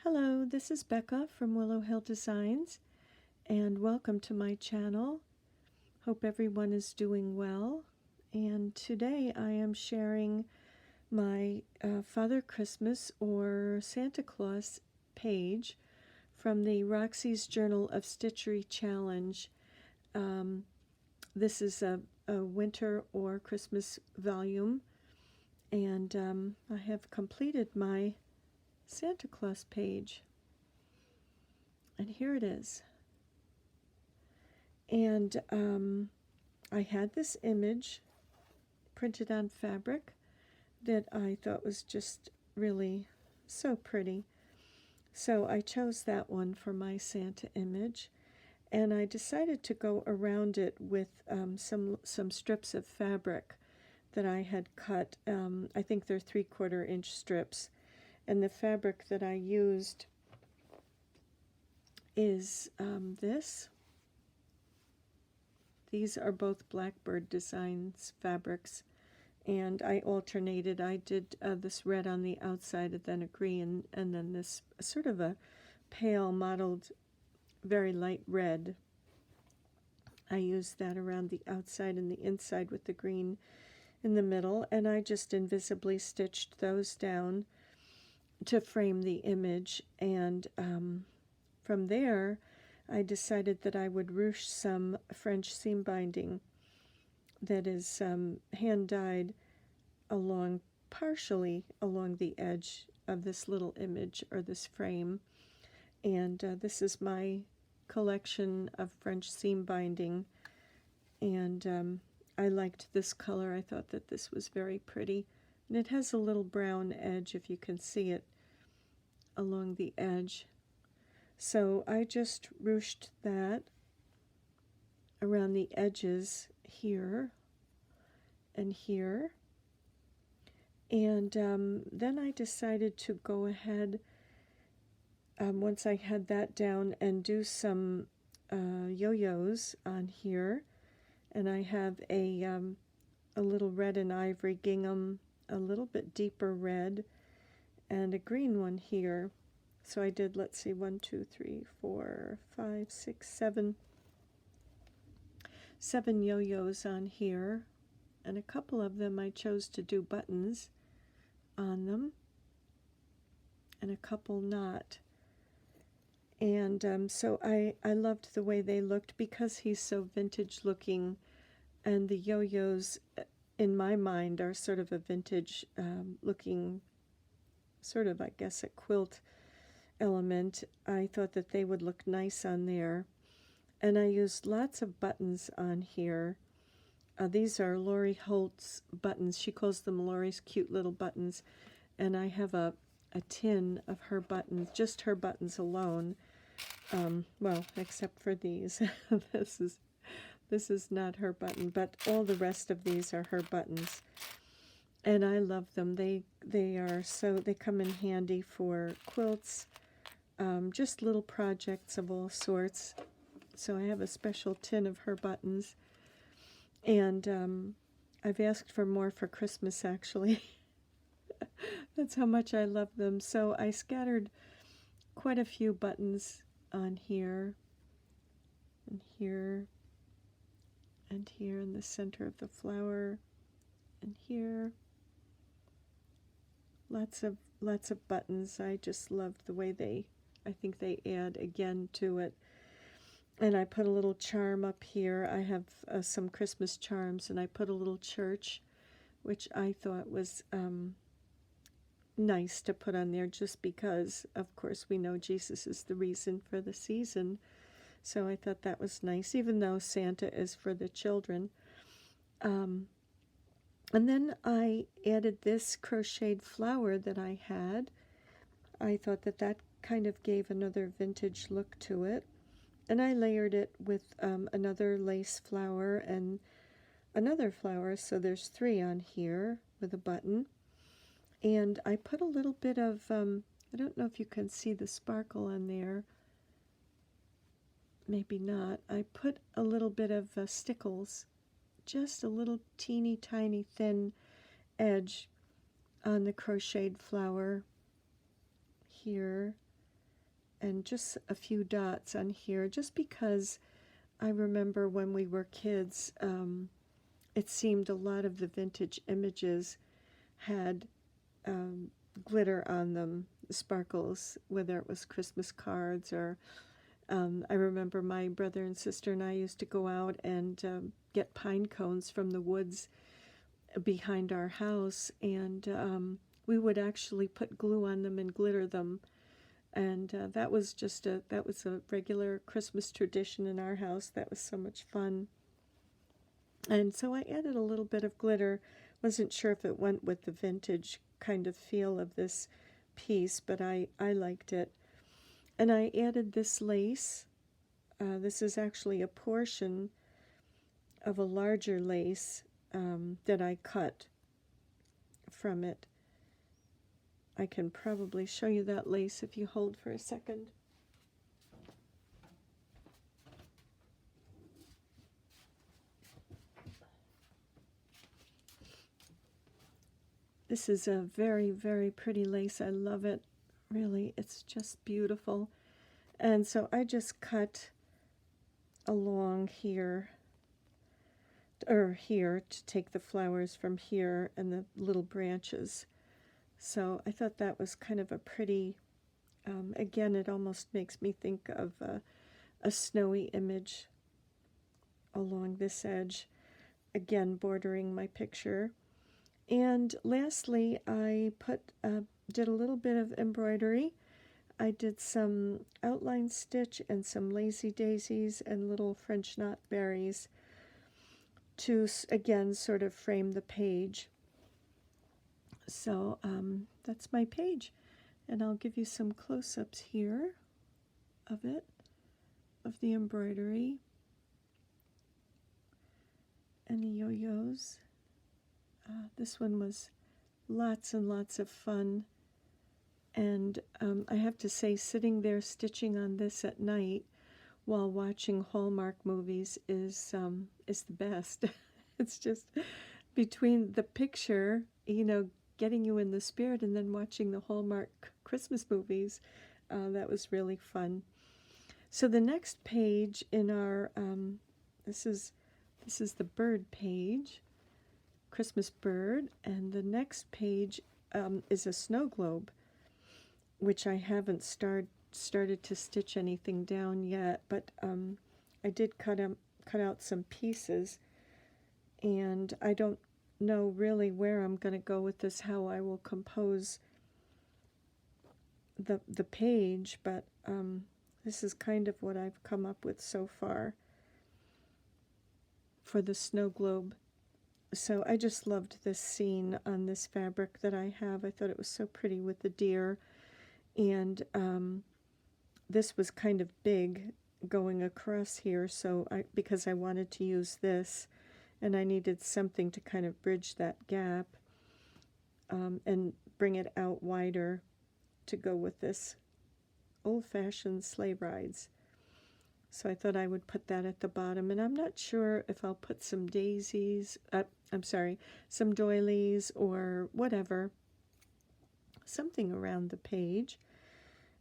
Hello, this is Becca from Willow Hill Designs, and welcome to my channel. Hope everyone is doing well. And today I am sharing my Father Christmas or Santa Claus page from the Roxy's Journal of Stitchery Challenge. This is a winter or Christmas volume, and I have completed my Santa Claus page. And here it is. And I had this image printed on fabric that I thought was just really so pretty. So I chose that one for my Santa image. And I decided to go around it with some strips of fabric that I had cut. I think they're 3/4 inch strips. And the fabric that I used is this. These are both Blackbird Designs fabrics, and I alternated. I did this red on the outside and then a green, and then this sort of a pale mottled, very light red. I used that around the outside and the inside with the green in the middle, and I just invisibly stitched those down to frame the image. And from there I decided that I would ruche some French seam binding that is hand dyed partially along the edge of this little image or this frame. And this is my collection of French seam binding, and I liked this color. I thought that this was very pretty. And it has a little brown edge, if you can see it along the edge. So I just ruched that around the edges here and here. And then I decided to go ahead, once I had that down, and do some yo-yos on here. And I have a little red and ivory gingham, a little bit deeper red, and a green one here. So I did, let's see, 1, 2, 3, 4, 5, 6, 7 yo-yos on here, and a couple of them I chose to do buttons on them, and a couple not. And so I loved the way they looked because he's so vintage looking, and the yo-yos in my mind are sort of a vintage looking, sort of, I guess, a quilt element. I thought that they would look nice on there. And I used lots of buttons on here. These are Lori Holt's buttons. She calls them Lori's cute little buttons. And I have a tin of her buttons, just her buttons alone. Well, except for these. This is not her button, but all the rest of these are her buttons. And I love them. They come in handy for quilts, just little projects of all sorts. So I have a special tin of her buttons, and I've asked for more for Christmas, actually. That's how much I love them. So I scattered quite a few buttons on here, and here, and here in the center of the flower, and here. Lots of buttons. I just love the way I think they add again to it. And I put a little charm up here. I have some Christmas charms, and I put a little church, which I thought was nice to put on there, just because, of course, we know Jesus is the reason for the season. So I thought that was nice, even though Santa is for the children. And then I added this crocheted flower that I had. I thought that kind of gave another vintage look to it. And I layered it with another lace flower and another flower, so there's 3 on here with a button. And I put a little bit of, I don't know if you can see the sparkle on there. Maybe not. I put a little bit of stickles, just a little teeny tiny thin edge on the crocheted flower here and just a few dots on here, just because I remember when we were kids, it seemed a lot of the vintage images had glitter on them, sparkles, whether it was Christmas cards or I remember my brother and sister and I used to go out and get pine cones from the woods behind our house, and we would actually put glue on them and glitter them. And that was a regular Christmas tradition in our house. That was so much fun. And so I added a little bit of glitter. Wasn't sure if it went with the vintage kind of feel of this piece, but I liked it. And I added this lace. This is actually a portion of a larger lace that I cut from it. I can probably show you that lace if you hold for a second. This is a very, very pretty lace. I love it. Really, it's just beautiful. And so I just cut along here, or here, to take the flowers from here and the little branches. So I thought that was kind of a pretty, again, it almost makes me think of a snowy image along this edge, again, bordering my picture. And lastly, I did a little bit of embroidery. I did some outline stitch and some lazy daisies and little French knot berries to, again, sort of frame the page. So that's my page. And I'll give you some close-ups here of it, of the embroidery and the yo-yos. This one was lots and lots of fun. And I have to say, sitting there stitching on this at night while watching Hallmark movies is the best. It's just between the picture, getting you in the spirit, and then watching the Hallmark Christmas movies. That was really fun. So the next page in our this is the bird page, Christmas bird, and the next page is a snow globe, which I haven't started to stitch anything down yet, but I did cut out some pieces, and I don't know really where I'm going to go with this, how I will compose the page, but this is kind of what I've come up with so far for the snow globe. So I just loved this scene on this fabric that I have. I thought it was so pretty with the deer, and this was kind of big going across here, so because I wanted to use this, and I needed something to kind of bridge that gap and bring it out wider to go with this old-fashioned sleigh rides. So I thought I would put that at the bottom, and I'm not sure if I'll put some daisies, some doilies or whatever, something around the page.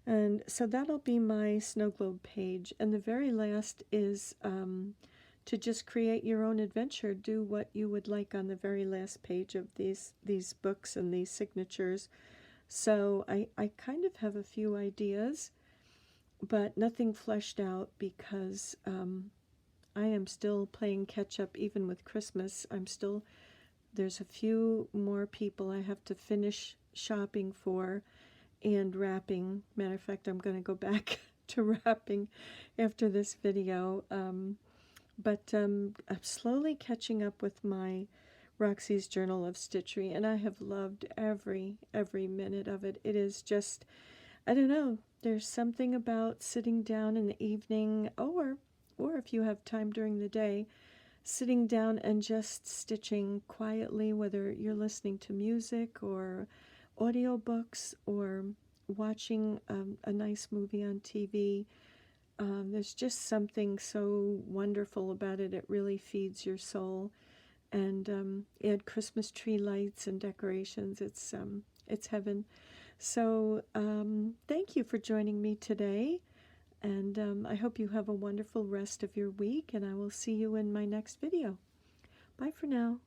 And so that'll be my snow globe page. And the very last is to just create your own adventure. Do what you would like on the very last page of these books and these signatures. So I kind of have a few ideas, but nothing fleshed out, because I am still playing catch up even with Christmas. There's a few more people I have to finish shopping for and wrapping. Matter of fact, I'm going to go back to wrapping after this video. But I'm slowly catching up with my Roxy's Journal of Stitchery, and I have loved every minute of it. It is just, I don't know, there's something about sitting down in the evening, or if you have time during the day, sitting down and just stitching quietly, whether you're listening to music or audiobooks or watching a nice movie on TV. There's just something so wonderful about it. It really feeds your soul. And add Christmas tree lights and decorations. It's heaven. So thank you for joining me today, and I hope you have a wonderful rest of your week, and I will see you in my next video. Bye for now.